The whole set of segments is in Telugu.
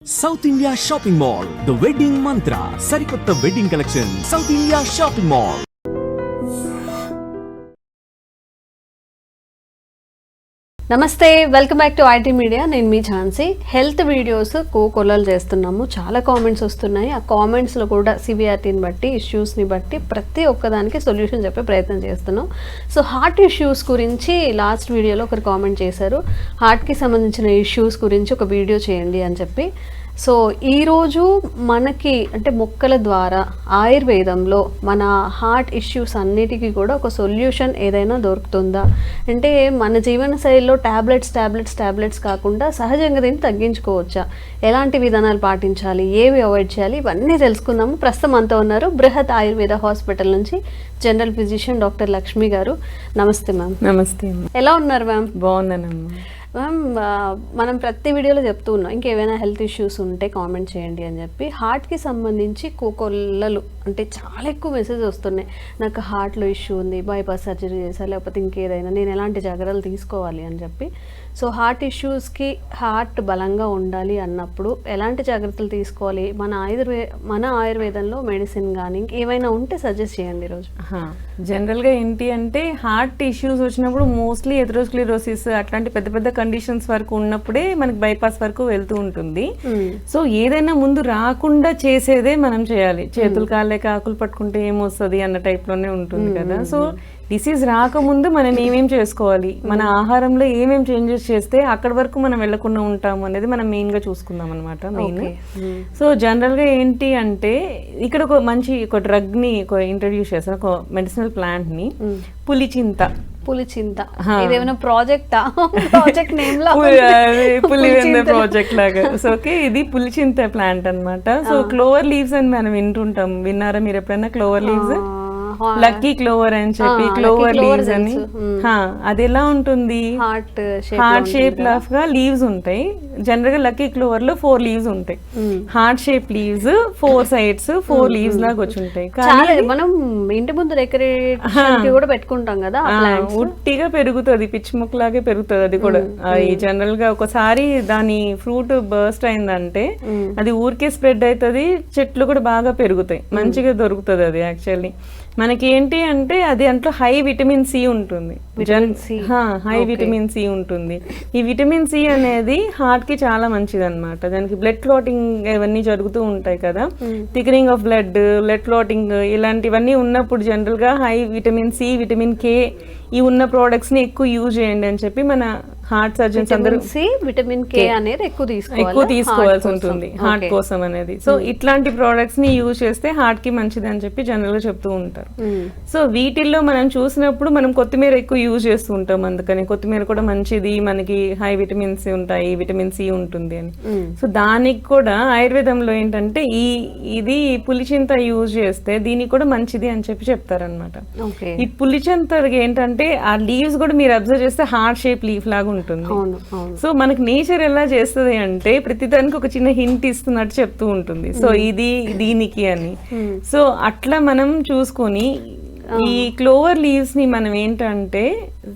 South India Shopping Mall, The Wedding Mantra, Sarikotta Wedding Collection, South India Shopping Mall. నమస్తే, welcome back to IT media. నేను మీ ఝాన్సీ. హెల్త్ వీడియోస్ కొలలు చేస్తున్నాము, చాలా కామెంట్స్ వస్తున్నాయి. ఆ కామెంట్స్లో కూడా సివియారిటీని బట్టి, ఇష్యూస్ని బట్టి ప్రతి ఒక్కదానికి సొల్యూషన్ చెప్పే ప్రయత్నం చేస్తున్నాం. సో హార్ట్ ఇష్యూస్ గురించి లాస్ట్ వీడియోలో ఒకరు కామెంట్ చేశారు, హార్ట్కి సంబంధించిన ఇష్యూస్ గురించి ఒక వీడియో చేయండి అని చెప్పి. సో ఈరోజు మనకి అంటే మొక్కల ద్వారా ఆయుర్వేదంలో మన హార్ట్ ఇష్యూస్ అన్నిటికీ కూడా ఒక సొల్యూషన్ ఏదైనా దొరుకుతుందా, అంటే మన జీవన శైలిలో ట్యాబ్లెట్స్ కాకుండా సహజంగా దీన్ని తగ్గించుకోవచ్చా, ఎలాంటి విధానాలు పాటించాలి, ఏవి అవాయిడ్ చేయాలి, ఇవన్నీ తెలుసుకుందాము. ప్రస్తుతం అంతా ఉన్నారు బృహత్ ఆయుర్వేద హాస్పిటల్ నుంచి జనరల్ ఫిజిషియన్ డాక్టర్ లక్ష్మి గారు. నమస్తే మ్యామ్. నమస్తే. ఎలా ఉన్నారు మ్యామ్? బాగున్నానమ్మా. మ్యామ్, మనం ప్రతి వీడియోలో చెప్తూ ఉన్నాం ఇంకేమైనా హెల్త్ ఇష్యూస్ ఉంటే కామెంట్ చేయండి అని చెప్పి. హార్ట్కి సంబంధించి కొల్లలు అంటే చాలా ఎక్కువ మెసేజ్ వస్తున్నాయి. నాకు హార్ట్లో ఇష్యూ ఉంది, బైపాస్ సర్జరీ చేశాను, లేకపోతే ఇంకేదైనా నేను ఎలాంటి జాగ్రత్తలు తీసుకోవాలి అని చెప్పి. సో హార్ట్ ఇష్యూస్కి హార్ట్ బలంగా ఉండాలి అన్నప్పుడు ఎలాంటి జాగ్రత్తలు తీసుకోవాలి, మన ఆయుర్వేదంలో మెడిసిన్ కానీ ఏమైనా ఉంటే సజెస్ట్ చేయండి ఈరోజు. జనరల్గా ఏంటి అంటే హార్ట్ ఇష్యూస్ వచ్చినప్పుడు మోస్ట్లీ ఎథెరోస్క్లెరోసిస్ అట్లాంటి పెద్ద పెద్ద కండిషన్స్ వరకు ఉన్నప్పుడే మనకి బైపాస్ వరకు వెళ్తూ ఉంటుంది. సో ఏదైనా ముందు రాకుండా చేసేదే మనం చేయాలి. చేతులు కాళ్ళకి ఆకులు పట్టుకుంటే ఏమొస్తుంది అన్న టైప్లోనే ఉంటుంది కదా. సో డిసీజ్ రాకముందు మనం ఏమేం చేసుకోవాలి, మన ఆహారంలో ఏమేం చేంజెస్ చేస్తే అక్కడి వరకు మనం వెళ్లకుండా ఉంటాము అనేది మనం మెయిన్గా చూసుకుందాం అనమాట. మెయిన్ సో జనరల్గా ఏంటి అంటే ఇక్కడ ఒక డ్రగ్ని ఇంట్రడ్యూస్ చేస్తాను, ఒక మెడిసినల్ ప్లాంట్ని, పులిచింత. ఇదేమైనా ప్రాజెక్ట్ నేమ్ లా పులివెంద ప్రాజెక్ట్ లాగా. సో ఓకే, ఇది పులిచింత ప్లాంట్ అన్నమాట. సో క్లోవర్ లీవ్స్ అని మనం వింటుంటాం, విన్నారా మీరు ఎప్పుడైనా? క్లోవర్ లీవ్స్, లక్కీ క్లోవర్ అని చెప్పి క్లోవర్ లీవ్స్ అని. అది ఎలా ఉంటుంది, హార్ట్ షేప్ లాఫ్ గా లీవ్స్ ఉంటాయి. జనరల్ గా లక్కీ క్లోవర్ లో 4 లీవ్స్ ఉంటాయి. Heart shape leaves 4 sides 4 leaves లాగా వచ్చి ఉంటాయి. మనం ఇంటి ముందు డెకరేషన్ కూడా పెట్టుకుంటాం కదా, ఉట్టిగా పెరుగుతుంది, పిచ్చి మొక్కలాగే పెరుగుతుంది. అది కూడా జనరల్ గా ఒకసారి దాని ఫ్రూట్ బర్స్ట్ అయిందంటే అది ఊరికే స్ప్రెడ్ అవుతుంది, చెట్లు కూడా బాగా పెరుగుతాయి, మంచిగా దొరుకుతుంది అది. యాక్చువల్లీ మనకి ఏంటి అంటే అది అంట్లో హై విటమిన్ సి ఉంటుంది, హై విటమిన్ సి ఉంటుంది. ఈ విటమిన్ సి అనేది హార్ట్ కి చాలా మంచిది అనమాట. దానికి బ్లడ్ క్లాటింగ్ ఇవన్నీ జరుగుతూ ఉంటాయి కదా, థికనింగ్ ఆఫ్ బ్లడ్ క్లాటింగ్ ఇలాంటివన్నీ ఉన్నప్పుడు జనరల్ గా high vitamin C, vitamin K ఈ ఉన్న ప్రోడక్ట్స్ ని ఎక్కువ యూజ్ చేయండి అని చెప్పి మన హార్ట్ సర్జన్స్ అందరూ విటమిన్ కే అనేది ఎక్కువ తీసుకోవాల్సి ఉంటుంది హార్ట్ కోసం అనేది. సో ఇట్లాంటి ప్రోడక్ట్స్ ని యూజ్ చేస్తే హార్ట్ కి మంచిది అని చెప్పి జనరల్ గా చెప్తూ ఉంటారు. సో వీటిల్లో మనం చూసినప్పుడు మనం కొత్తిమీర ఎక్కువ యూజ్ చేస్తూ ఉంటాం, అందుకని కొత్తిమీర కూడా మంచిది, మనకి హై విటమిన్స్ ఉంటాయి, విటమిన్ సి ఉంటుంది అని. సో దానికి కూడా ఆయుర్వేదంలో ఏంటంటే ఇది పులిచింత యూజ్ చేస్తే దీనికి కూడా మంచిది అని చెప్పి చెప్తారనమాట. ఈ పులిచింత ఏంటంటే ఆ లీవ్స్ కూడా మీరు అబ్జర్వ్ చేస్తే హార్ట్ షేప్ లీఫ్ లాగా ఉంటుంది. సో మనకి నేచర్ ఎలా చేస్తుంది అంటే ప్రతిదానికి ఒక చిన్న హింట్ ఇస్తున్నట్టు చెప్తూ ఉంటుంది. సో ఇది దీనికి అని. సో అట్లా మనం చూసుకొని ఈ క్లోవర్ లీవ్స్ ని మనం ఏంటంటే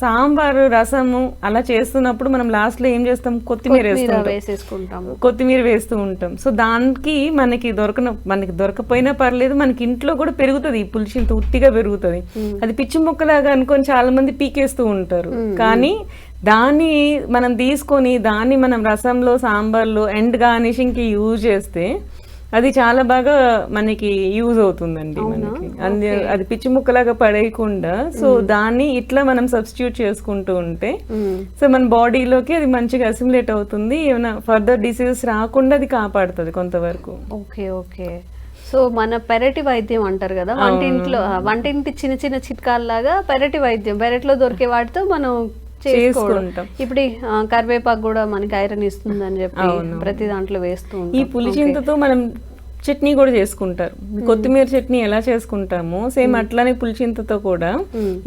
సాంబారు, రసము అలా చేస్తున్నప్పుడు మనం లాస్ట్ లో ఏం చేస్తాం, కొత్తిమీర వేస్తూ ఉంటాం. సో దానికి మనకి దొరకపోయినా పర్లేదు, మనకి ఇంట్లో కూడా పెరుగుతుంది. ఈ పులిచింత ఉట్టిగా పెరుగుతుంది. అది పిచ్చి మొక్కలాగా అనుకొని చాలా మంది పీకేస్తూ ఉంటారు. కానీ దాన్ని మనం తీసుకొని దాన్ని మనం రసంలో, సాంబార్లో అండ్ గార్నిషింగ్ కి యూజ్ చేస్తే అది చాలా బాగా మనకి యూజ్ అవుతుందండి. మనకి అది పిచ్చి ముక్కలాగా పడేయకుండా సో దాన్ని ఇట్లా మనం సబ్స్టిట్యూట్ చేసుకుంటూ ఉంటే సో మన బాడీలోకి అది మంచిగా అసిమిలేట్ అవుతుంది. ఏమైనా ఫర్దర్ డిసీజెస్ రాకుండా అది కాపాడుతుంది కొంతవరకు. ఓకే. సో మన పెరటి వైద్యం అంటారు కదా, వంటింటి చిన్న చిన్న చిట్కాల్లాగా పెరటి వైద్యం, పెరట్లో దొరికే వాటితో మనం చేసుకుంటాం. ఇప్పుడు కరివేపాకు కూడా మనకి ఐరన్ ఇస్తుంది అని చెప్పి ప్రతి దాంట్లో వేస్తూ ఉంటాం. ఈ పులిచింతతో మనం చట్నీ కూడా చేసుకుంటారు. కొత్తిమీర చట్నీ ఎలా చేసుకుంటామో సేమ్ అట్లానే పులిచింతతో కూడా,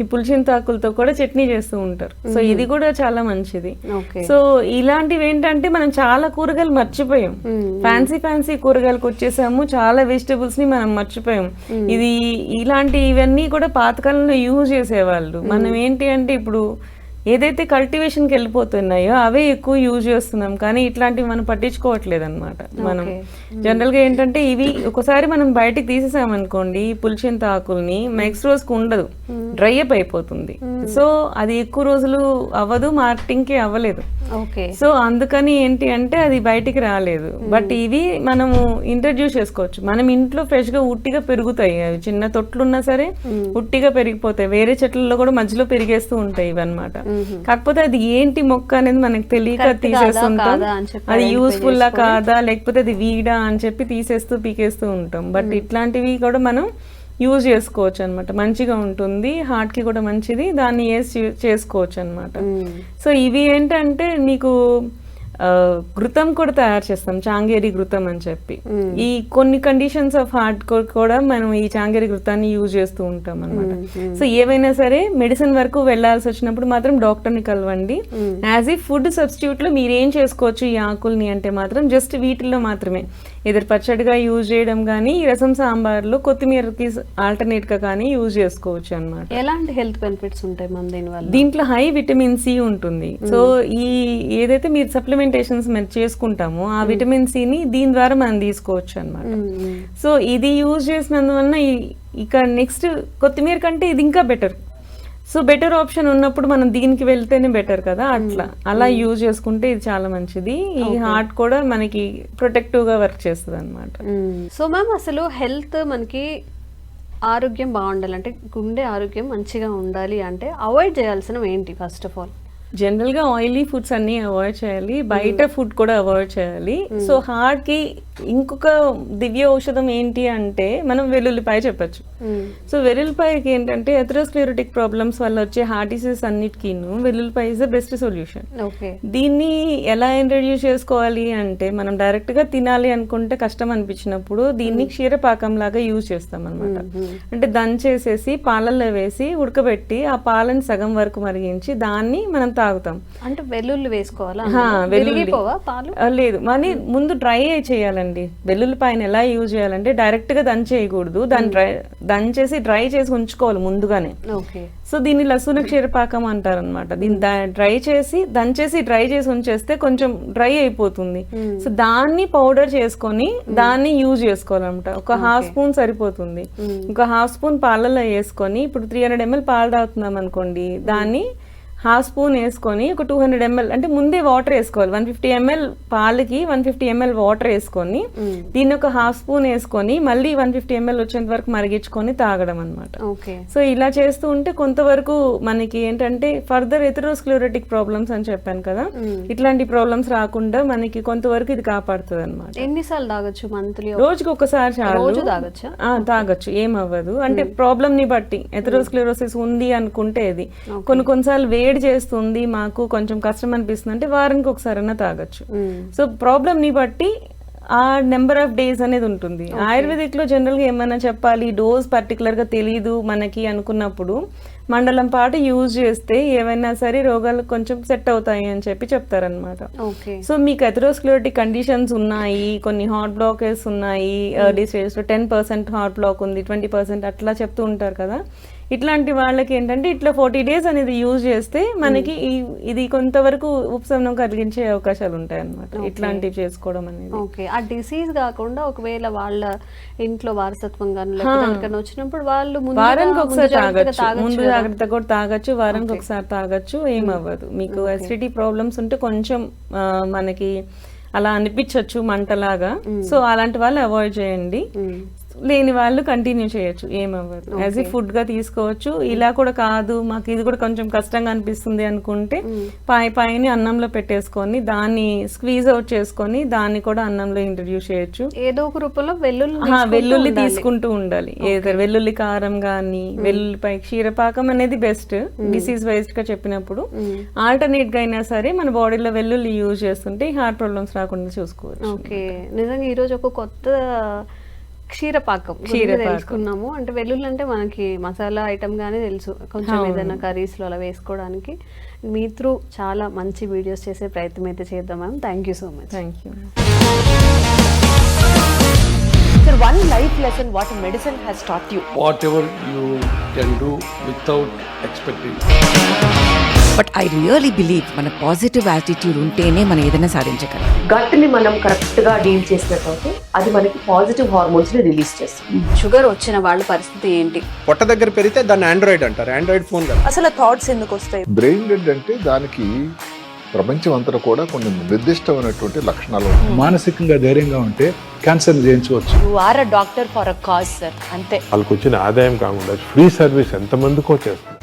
ఈ పులిచింత ఆకులతో కూడా చట్నీ చేస్తూ ఉంటారు. సో ఇది కూడా చాలా మంచిది. సో ఇలాంటివి ఏంటంటే మనం చాలా కూరగాయలు మర్చిపోయాం, ఫ్యాన్సీ కూరగాయలకు వచ్చేసాము, చాలా వెజిటబుల్స్ ని మనం మర్చిపోయాం. ఇవన్నీ కూడా పాతకాలంలో యూజ్ చేసేవాళ్ళు. మనం ఏంటి అంటే ఇప్పుడు ఏదైతే కల్టివేషన్కి వెళ్ళిపోతున్నాయో అవే ఎక్కువ యూజ్ చేస్తున్నాం, కానీ ఇట్లాంటివి మనం పట్టించుకోవట్లేదు అనమాట. మనం జనరల్గా ఏంటంటే ఇవి ఒకసారి మనం బయటికి తీసేసామనుకోండి పులిచింత ఆకుల్ని, నెక్స్ట్ రోజుకి ఉండదు, డ్రై అప్ అయిపోతుంది. సో అది ఎక్కువ రోజులు అవ్వదు, మార్కెటింగ్కి అవ్వలేదు. సో అందుకని ఏంటి అంటే అది బయటికి రాలేదు. బట్ ఇవి మనము ఇంట్రడ్యూస్ చేసుకోవచ్చు. మనం ఇంట్లో ఫ్రెష్గా ఉట్టిగా పెరుగుతాయి, అవి చిన్న తొట్లున్నా సరే ఉట్టిగా పెరిగిపోతాయి. వేరే చెట్లలో కూడా మధ్యలో పెరిగేస్తూ ఉంటాయి ఇవి అనమాట. కాకపోతే అది ఏంటి మొక్క అనేది మనకు తెలియక తీసేస్తుంటాం. అది యూస్ఫుల్లా కాదా లేకపోతే అది వీడా అని చెప్పి తీసేస్తూ పీకేస్తూ ఉంటాం. బట్ ఇట్లాంటివి కూడా మనం యూజ్ చేసుకోవచ్చు అనమాట. మంచిగా ఉంటుంది, హార్ట్ కి కూడా మంచిది, దాన్ని వేసి చేసుకోవచ్చు అనమాట. సో ఇవి ఏంటంటే నీకు ఘృతం కూడా తయారు చేస్తాం, చాంగేరి ఘృతం అని చెప్పి. ఈ కొన్ని కండిషన్స్ ఆఫ్ హార్ట్ కూడా మనం ఈ చాంగేరి ఘృతాన్ని యూజ్ చేస్తూ ఉంటాం అనమాట. సో ఏవైనా సరే మెడిసిన్ వరకు వెళ్లాల్సి వచ్చినప్పుడు మాత్రం డాక్టర్ని కలవండి. యాజ్ ఈ ఫుడ్ సబ్స్టిట్యూట్ లో మీరు ఏం చేసుకోవచ్చు ఈ ఆకుల్ని అంటే మాత్రం జస్ట్ వీటిల్లో మాత్రమే ఇద్దరు పచ్చడిగా యూజ్ చేయడం కానీ, రసం సాంబార్లో కొత్తిమీరకి ఆల్టర్నేట్ గా కానీ యూజ్ చేసుకోవచ్చు అనమాట. ఎలాంటి హెల్త్ బెనిఫిట్స్ ఉంటాయి మన దీనివల్ల? దీంట్లో హై విటమిన్ సి ఉంటుంది. సో ఈ ఏదైతే మీరు సప్లిమెంటేషన్స్ మేము చేసుకుంటామో ఆ విటమిన్ సిని దీని ద్వారా మనం తీసుకోవచ్చు అనమాట. సో ఇది యూజ్ చేసినందువలన ఇక నెక్స్ట్ కొత్తిమీర కంటే ఇది ఇంకా బెటర్. సో బెటర్ ఆప్షన్ ఉన్నప్పుడు మనం దీనికి వెళ్తేనే బెటర్ కదా, అలా యూజ్ చేసుకుంటే ఇది చాలా మంచిది. ఈ హార్ట్ కూడా మనకి ప్రొటెక్టివ్ గా వర్క్ చేస్తుంది అనమాట. సో మ్యామ్ అసలు హెల్త్ మనకి ఆరోగ్యం బాగుండాలంటే, గుండె ఆరోగ్యం మంచిగా ఉండాలి అంటే అవాయిడ్ చేయాల్సినవి ఏంటి? ఫస్ట్ ఆఫ్ ఆల్ జనరల్గా ఆయిలీ ఫుడ్స్ అన్నీ అవాయిడ్ చేయాలి, బయట ఫుడ్ కూడా అవాయిడ్ చేయాలి. సో హార్ట్కి ఇంకొక దివ్య ఔషధం ఏంటి అంటే మనం వెల్లుల్లిపాయ చెప్పచ్చు. సో వెల్లుల్లిపాయకి ఏంటంటే ఎథెరోస్క్లెరోటిక్ ప్రాబ్లమ్స్ వల్ల వచ్చే హార్ట్ డిసీజ్ అన్నిటికీను వెల్లుల్లిపాయ ఇస్ ద బెస్ట్ సొల్యూషన్. దీన్ని ఎలా ఇంట్రడ్యూస్ చేసుకోవాలి అంటే మనం డైరెక్ట్గా తినాలి అనుకుంటే కష్టం అనిపించినప్పుడు దీన్ని క్షీరపాకం లాగా యూజ్ చేస్తాం అనమాట. అంటే దంచేసేసి పాలల్లో వేసి ఉడకబెట్టి ఆ పాలని సగం వరకు మరిగించి దాన్ని మనం తాగుతాం. అంటే వెల్లుల్లి వేసుకోవాలా? లేదు, మరి ముందు డ్రై చేయాలండి. వెల్లుల్లిపాయని ఎలా యూజ్ చేయాలంటే డైరెక్ట్ గా దంచేయకూడదు, దాన్ని దంచేసి డ్రై చేసి ఉంచుకోవాలి ముందుగానే. సో దీన్ని లసూన క్షీరపాకం అంటారు అనమాట. దీన్ని డ్రై చేసి దంచేసి డ్రై చేసి ఉంచేస్తే కొంచెం డ్రై అయిపోతుంది. సో దాన్ని పౌడర్ చేసుకొని దాన్ని యూజ్ చేసుకోవాలన్నమాట. ఒక హాఫ్ స్పూన్ సరిపోతుంది. ఒక హాఫ్ స్పూన్ పాలలో వేసుకొని, ఇప్పుడు 300 ml పాలు తాగుతున్నాం అనుకోండి, దాన్ని హాఫ్ స్పూన్ వేసుకొని ఒక 200 ml అంటే ముందే వాటర్ వేసుకోవాలి. 150 ml పాలకి 150 ml వాటర్ వేసుకొని దీన్ని ఒక హాఫ్ స్పూన్ వేసుకొని మళ్ళీ 150 ml వచ్చేంత వరకు మరిగించుకొని తాగడం అనమాట. సో ఇలా చేస్తూ ఉంటే కొంతవరకు మనకి ఏంటంటే ఫర్దర్ ఎథెరోస్క్లెరోటిక్ ప్రాబ్లమ్స్ అని చెప్పాను కదా, ఇట్లాంటి ప్రాబ్లమ్స్ రాకుండా మనకి కొంతవరకు ఇది కాపాడుతుంది అనమాట. ఎన్నిసార్లు తాగొచ్చు? మంత్లీ? రోజుకి ఒకసారి చాలు, తాగొచ్చు, ఏమవ్వదు. అంటే ప్రాబ్లమ్ ని బట్టి ఎథెరోస్క్లెరోసిస్ ఉంది అనుకుంటే ఇది కొన్నిసార్లు వేడి చేస్తుంది, మాకు కొంచెం కష్టం అనిపిస్తుంది అంటే వారానికి ఒకసారైనా తాగొచ్చు. సో ప్రాబ్లమ్ ని బట్టి ఆ నెంబర్ ఆఫ్ డేస్ అనేది ఉంటుంది. ఆయుర్వేదిక్ లో జనరల్ గా ఏమైనా చెప్పాలి, డోస్ పర్టికులర్ గా తెలీదు మనకి అనుకున్నప్పుడు మండలం పాటు యూజ్ చేస్తే ఏవైనా సరే రోగాలు కొంచెం సెట్ అవుతాయి అని చెప్పి చెప్తారనమాట. సో మీకు ఎథెరోస్క్లెరోటిక్ కండిషన్స్ ఉన్నాయి, కొన్ని హార్ట్ బ్లాకేజ్ ఉన్నాయి, ఎర్లీ స్టేజ్ లో 10% హార్ట్ బ్లాక్ ఉంది, 20% అట్లా చెప్తూ ఉంటారు కదా. ఇట్లాంటి వాళ్ళకి ఏంటంటే ఇట్లా 40 days అనేది యూజ్ చేస్తే మనకి ఇది కొంతవరకు ఉపశమనం కలిగించే అవకాశాలు ఉంటాయి అన్నమాట. ఇట్లాంటివి చేసుకోవడం అనేది. ఓకే, ఆ డిసీజ్ కాకుండా ఒకవేళ వాళ్ళ ఇంట్లో వారసత్వం కానీ వచ్చినప్పుడు వాళ్ళు వారానికి ఒకసారి తాగొచ్చు, ముందు జాగ్రత్త కూడా తాగొచ్చు, వారానికి ఒకసారి తాగొచ్చు, ఏమవ్వదు. మీకు అసిడిటీ ప్రాబ్లమ్స్ ఉంటే కొంచెం మనకి అలా అనిపించవచ్చు మంటలాగా, సో అలాంటి వాళ్ళు అవాయిడ్ చేయండి. లేని వాళ్ళు కంటిన్యూ చేయొచ్చు, ఏమవ్వదు. యాజ్ ఏ ఫుడ్ గా తీసుకోవచ్చు. ఇలా కూడా కాదు మాకు ఇది కూడా కొంచెం కష్టంగా అనిపిస్తుంది అనుకుంటే పైని అన్నంలో పెట్టేసుకొని దాన్ని స్క్వీజ్ అవుట్ చేసుకొని దాన్ని కూడా అన్నంలో ఇంట్రడ్యూస్ చేయొచ్చు. ఏదో ఒక రూపంలో వెల్లుల్లి తీసుకుంటూ ఉండాలి. ఏదో వెల్లుల్లి కారం గానీ వెల్లుల్లిపై క్షీరపాకం అనేది బెస్ట్ డిసీజ్ వైజ్ గా చెప్పినప్పుడు. ఆల్టర్నేట్ గా అయినా సరే మన బాడీలో వెల్లుల్లి యూజ్ చేస్తుంటే హార్ట్ ప్రాబ్లమ్స్ రాకుండా చూసుకోవచ్చు. ఓకే, నిజంగా ఈ రోజు ఒక కొత్త క్షీరపాకం తెలుసుకున్నాము. అంటే వెల్లుల్లి అంటే మనకి మసాలా ఐటమ్ గానే తెలుసు, కొంచెం ఏదైనా కర్రీస్ లో అలా వేసుకోవడానికి. మీ త్రూ చాలా మంచి వీడియోస్ చేసే ప్రయత్నం అయితే చేద్దాం ma'am. Thank you so much. Thank you. Sir, one life lesson what medicine has taught you. Whatever you can do without expecting. But I really believe మన పాజిటివ్ యాటిట్యూడ్ ఉంటేనే మనం ఏదైనా సాధించగలం. గట్ ని మనం కరెక్ట్ గా డీల్ చేసినట్లయితే అది మనకి పాజిటివ్ హార్మోన్స్ ని రిలీజ్ చేస్తుంది. షుగర్ వచ్చిన వాళ్ళ పరిస్థితి ఏంటి? పొట్ట దగ్గర పెరిగితే దాన్ని ఆండ్రాయిడ్ అంటారు, ఆండ్రాయిడ్ ఫోన్ కదా. అసలు థాట్స్ ఎందుకు వస్తాయి? బ్రెయిన్ డెడ్ అంటే దానికి ప్రపంచం అంతా కూడా కొన్ని నిర్దిష్టమైనటువంటి లక్షణాలు ఉంటాయి. మానసికంగా ధైర్యంగా ఉంటే క్యాన్సర్ జయించవచ్చు. You are a doctor for a cause sir, అంతే. వాళ్ళకి వచ్చిన ఆదాయం కాకుండా ఫ్రీ సర్వీస్ ఎంతమందికో చేస్తుంది.